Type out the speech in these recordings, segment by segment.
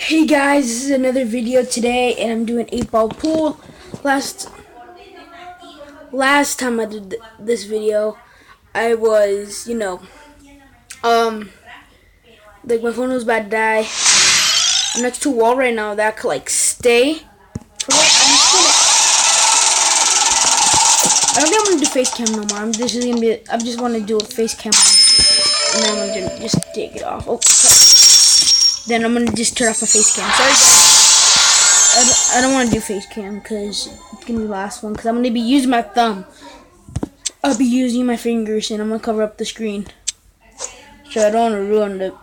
Hey guys, this is another video today, and I'm doing 8-ball pool. Last time I did this video, I was, like my phone was about to die. I'm next to a wall right now that could like stay. I don't think I'm gonna do face cam no more. I'm just gonna do a face cam, and then I'm gonna just take it off. Oh, sorry. Then I'm gonna just turn off my face cam. Sorry, guys. I don't want to do face cam because it's gonna be the last one. Because I'm gonna be using my thumb. I'll be using my fingers, and I'm gonna cover up the screen. So I don't want to ruin it.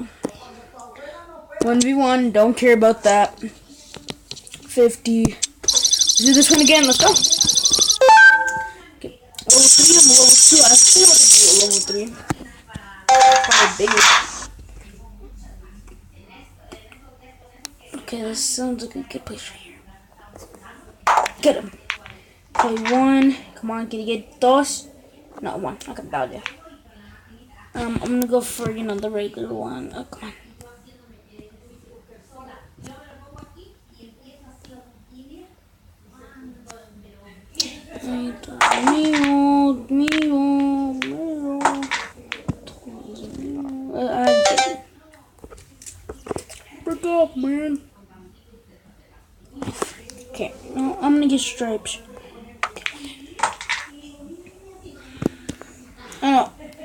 1v1. Don't care about that. 50. Let's do this one again. Let's go. Level 3, I'm a level 2. I still have to do a level 3. Probably bigger. Okay, this sounds like a good place right here. Get him. Okay, 1. Come on, can you get dos? No, 1. Okay, about it. I'm gonna go for, the regular one. Oh, come on. Break up, man. Okay, no, I'm gonna get stripes.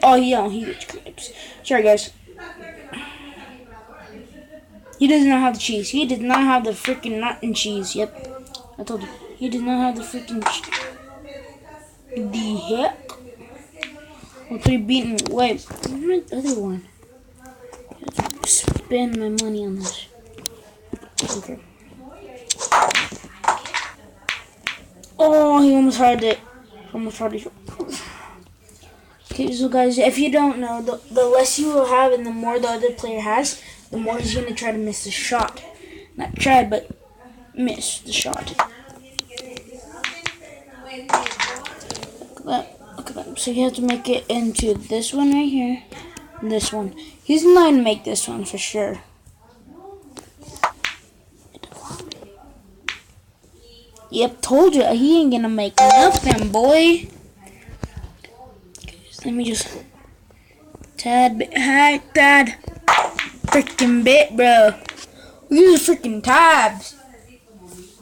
Oh, he gets stripes. Sorry, guys. He does not have the cheese. He does not have the freaking nut and cheese. Yep, I told you. He does not have the freaking cheese. The heck? Well, 3 beaten. Wait, where's the other one? I have to spend my money on this. Okay. Oh, he almost had it. Okay, so guys, if you don't know, the less you will have and the more the other player has, the more he's going to try to miss the shot. Not try, but miss the shot. Look at that. So you have to make it into this one right here. And this one. He's not going to make this one for sure. Yep, told you. He ain't going to make nothing, boy. Let me just hack that freaking bit, bro. We use freaking tabs.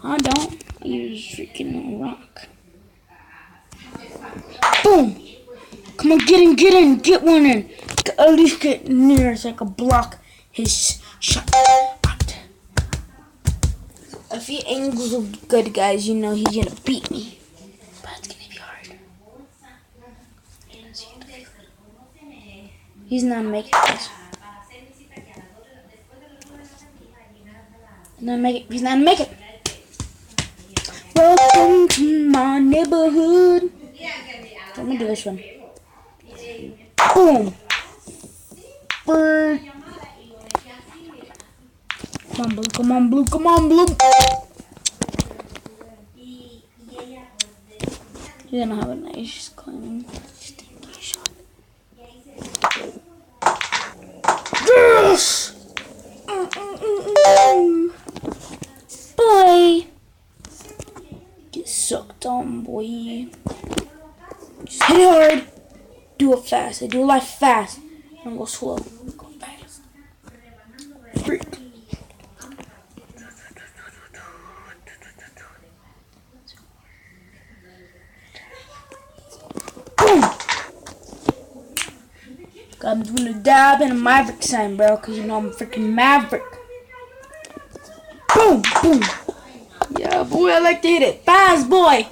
I don't. I use freaking rock. Boom. Come on, get in, get one in. At least get near so I can block his shot. If he angles good, guys, he's gonna beat me. But it's gonna be hard. He's not making this. He's not making it. Welcome to my neighborhood. Let me do this one. Boom. Bird. Come on, blue. You're gonna have a nice, clean, stinky shot. Yes! Boy! Get sucked on, boy. Just hit it hard. Do it fast. I do life fast. Don't go slow. Go fast. Freak. Boom! I'm doing a dab and a Maverick sign, bro, because I'm a freaking Maverick. Boom! Yeah, boy, I like to hit it fast, boy.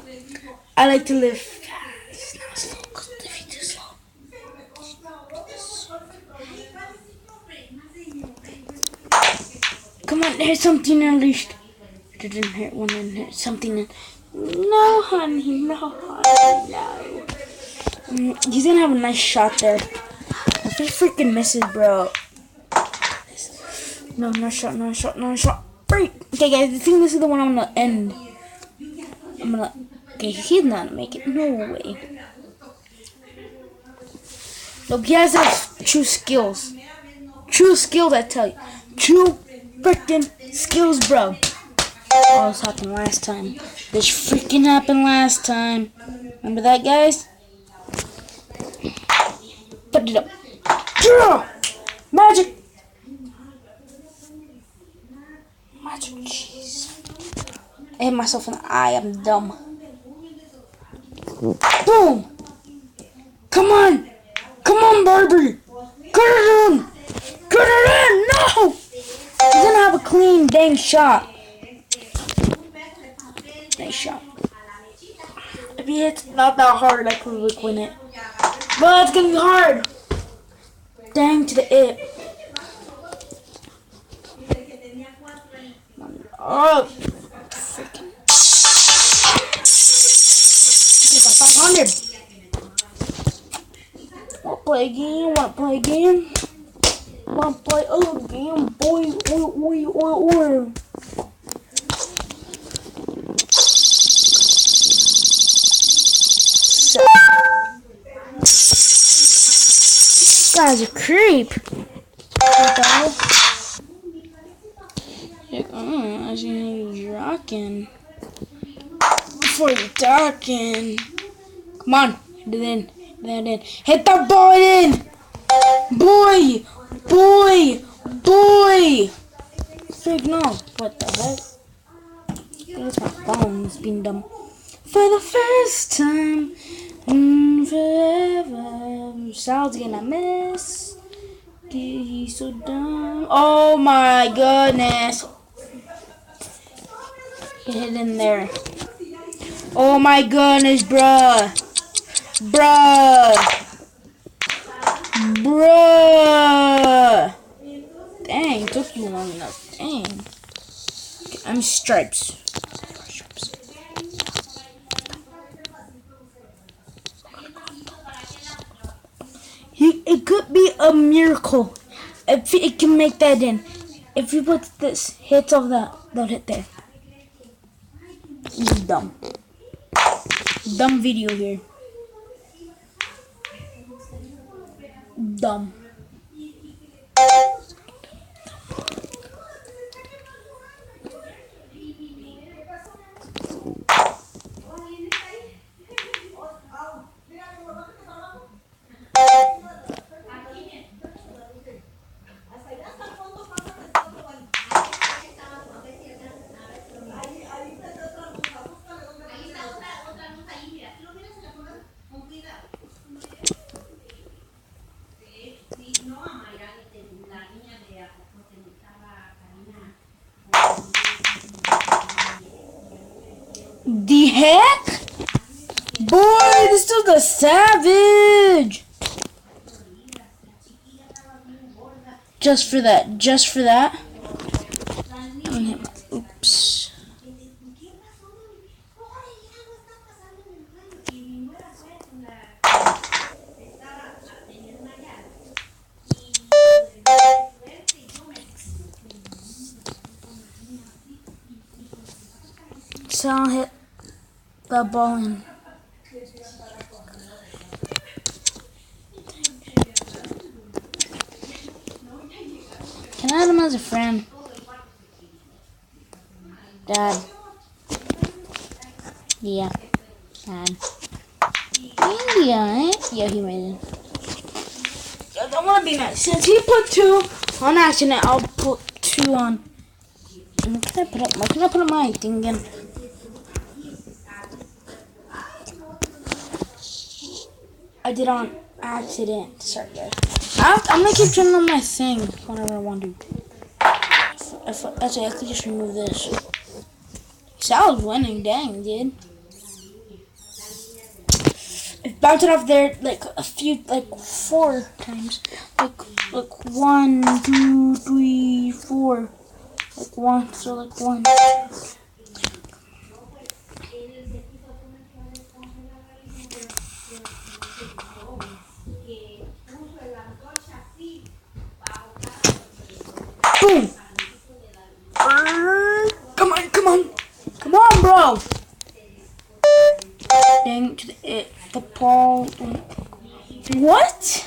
I like to live fast, not slow, because if you do slow. Come on, hit something at least. Didn't hit one and hit something. No, honey, no. He's gonna have a nice shot there. If he freaking misses, bro. No shot. Freak. Okay, guys, I think this is the one I'm gonna end. Okay, he's not gonna make it. No way. Look, he has true skills. True skills, I tell you. True freaking skills, bro. Oh, this happened last time. This freaking happened last time. Remember that, guys? Put it up. Draw! Magic! Magic, jeez. I hit myself in the eye. I'm dumb. Boom! Come on! Come on, Barbie! Get it in! Get it in! No! He didn't have a clean dang shot. Nice shot. If he hits not that hard, I could win it. But it's gonna be hard. Dang to the it. Oh, freaking. Get that 500. Wanna play a game? Wanna play a game? Wanna play a game, boy? Oi. This guy's a creep. What the hell? I see you're rocking. Before you're talking. Come on. Hit it in. Hit the ball in! Boy! Frig, no. What the heck? I think it's my phone. It's being dumb. For the first time in forever. Sal's gonna miss. He's so dumb. Oh my goodness. Hit it in there. Oh my goodness, bruh. Dang, took you long enough. Dang. Okay, I'm stripes. It could be a miracle if it can make that in. If you put this hits of that hit there. This is dumb. Dumb video here. Dumb. The heck? Boy, this is a savage. Just for that. Oops. So I'll hit the ball in. Can I add him as a friend? Dad. Yeah. Dad. Yeah, he made it. I don't want to be nice. Since he put 2 on accident, I'll put 2 on. Can I put up my thing again? I did on accident. Sorry, guys. I'm gonna keep turning on my thing whenever I want to. Actually, I could just remove this. Sal's winning, dang, dude. It bounced off there like 4 times. Like 1, 2, 3, 4. Like 1, so like 1. Boom! Come on, bro! Dang to the ball. What?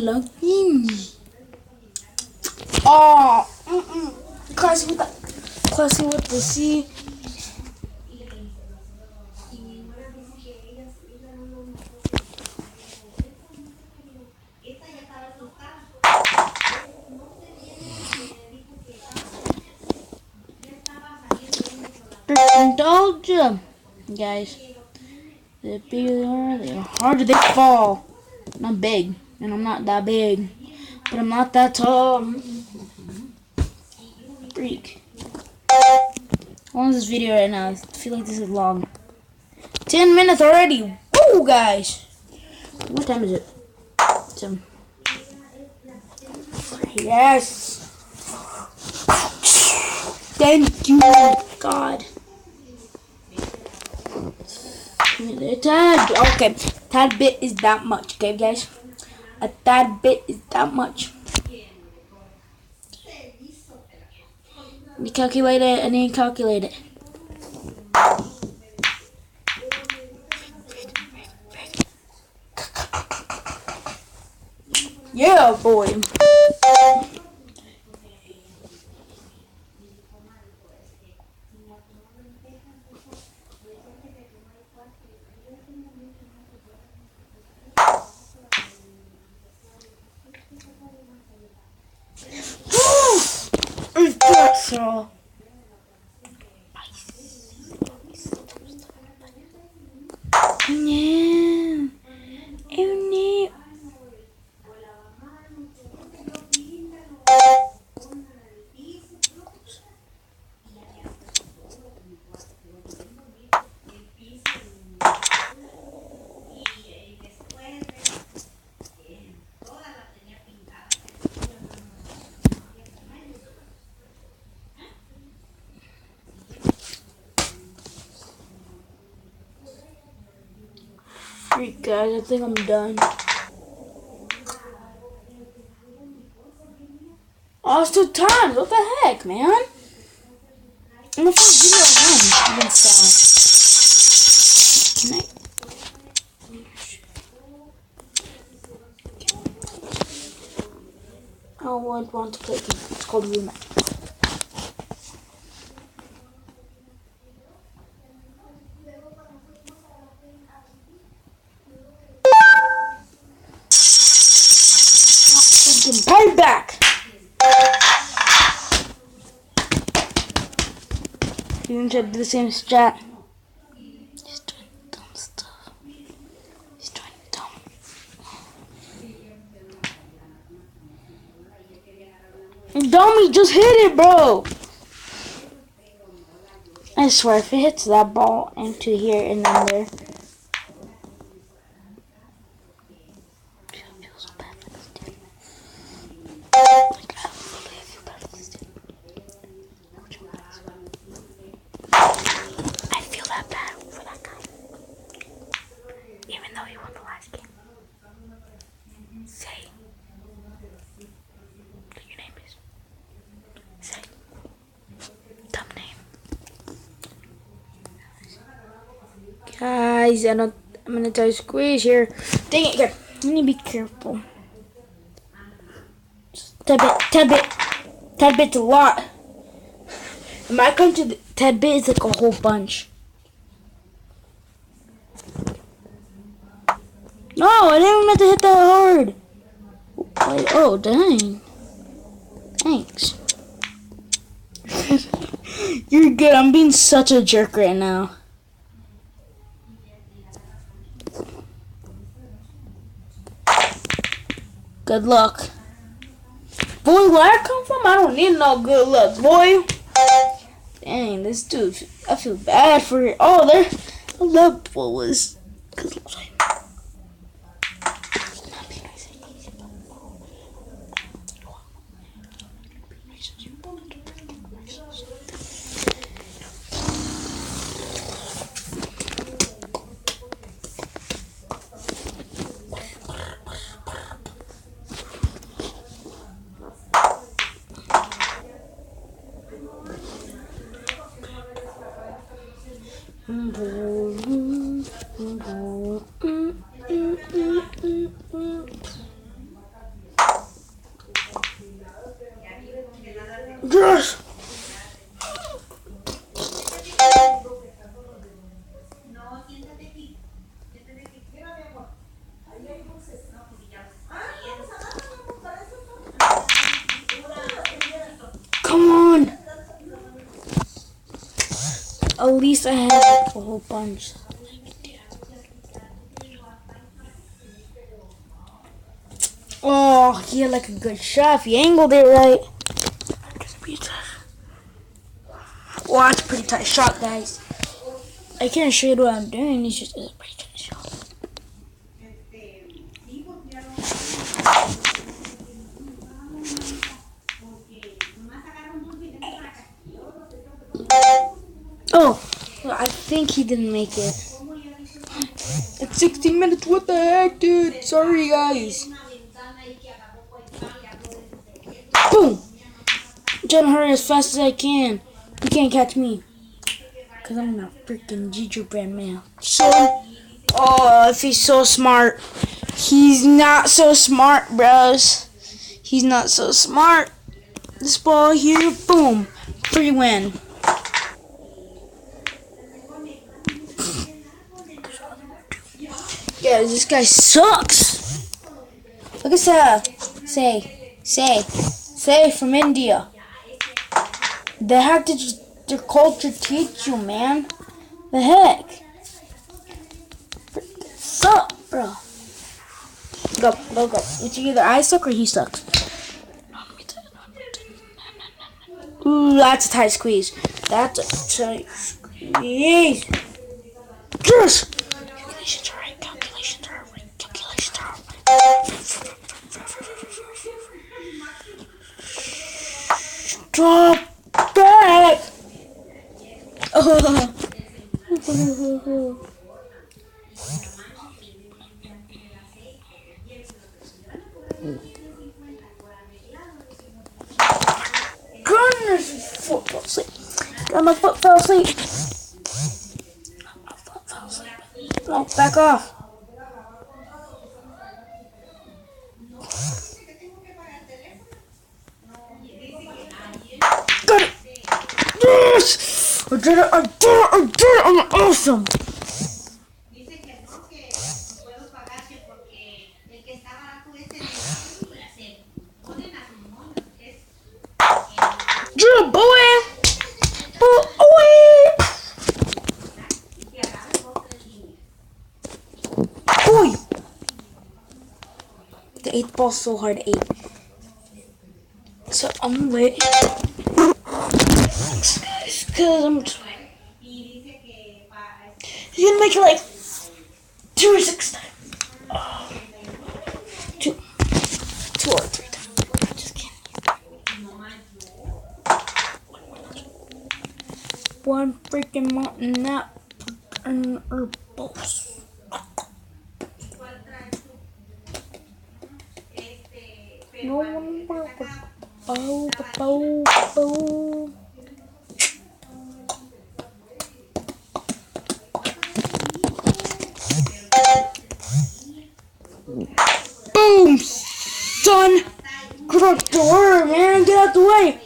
lucky. Oh, classy with the C. Indulge them, guys. The bigger they are, the harder they fall. I'm big, and I'm not that big, but I'm not that tall. Freak. How long is this video right now? I feel like this is long. 10 minutes already. Woo, guys. What time is it? 7. Yes. Thank you, God. Okay, tad bit is that much, okay, guys? A tad bit is that much. You calculate it and then calculate it. Yeah, boy. So. No. Oh no. Alright, guys, I think I'm done. Oh, it's 2 times. What the heck, man? I'm the first video again. Can I? I would want to play a game. It's called Roommate. Payback! You can try to do the same strat. He's doing dumb stuff. He's doing dumb. Dummy, just hit it, bro! I swear, if it hits that ball into here and then there. Guys, I'm gonna try to squeeze here. Dang it, here. I need to be careful. Tad bit's a lot. In my country, tad bit is like a whole bunch. No, I didn't meant to hit that hard. Wait, oh, dang. Thanks. You're good. I'm being such a jerk right now. Good luck. Boy, where I come from, I don't need no good luck, boy. Dang, this dude, I feel bad for it. Oh, there, I love boys. least I have a whole bunch. Oh, he had like a good shot. If he angled it right. Well, that's a pretty tight shot, guys. I can't show you what I'm doing. It's just a pretty tight shot. Oh, well, I think he didn't make it. It's 16 minutes. What the heck, dude? Sorry, guys. Boom! I'm trying to hurry as fast as I can. You can't catch me. Because I'm a freaking gingerbread man. So, oh, if he's so smart. He's not so smart, bros. He's not so smart. This ball here, boom. Free win. Yeah, this guy sucks. Look at that. Say from India. The heck did your culture teach you, man? The heck? Suck, bro. Go. It's either I suck or he sucks. Ooh, that's a tight squeeze. That's a tight squeeze. Yes! Calculations are right. Stop back! Oh. Goodness, foot fell asleep. My foot fell asleep. No, back off. Got it. Yes! I did it. I'm awesome. Yeah, boy. Boy. The 8th ball's so hard to 8. So I'm gonna wait. Because I'm just waiting. He's gonna make it like 2 or 6 times. Oh. 2 or 3 times. Just kidding. One freaking mountain nap and herbals. No one will. Oh. Boom, son! Get out the way, man! Get out the way!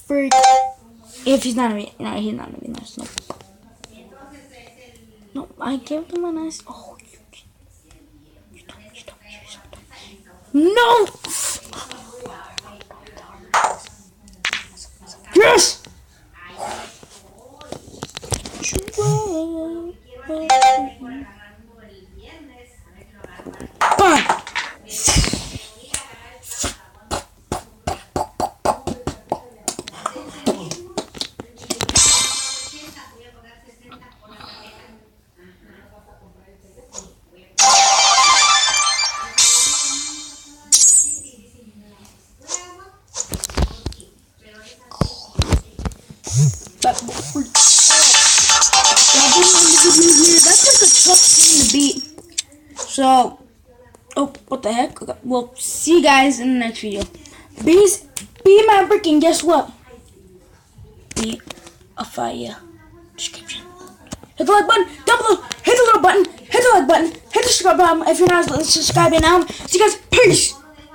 Freak. If he's not he's not gonna be nice. No, I gave him a nice. Oh, you stop. No! Yes! Bye! That's like a tough thing to beat. So, oh, what the heck? We'll see you guys in the next video. Be my freaking guess what? Be a fire description. Hit the like button down below. Hit the little button. Hit the like button. Hit the subscribe button if you're not subscribing now. See you guys. Peace.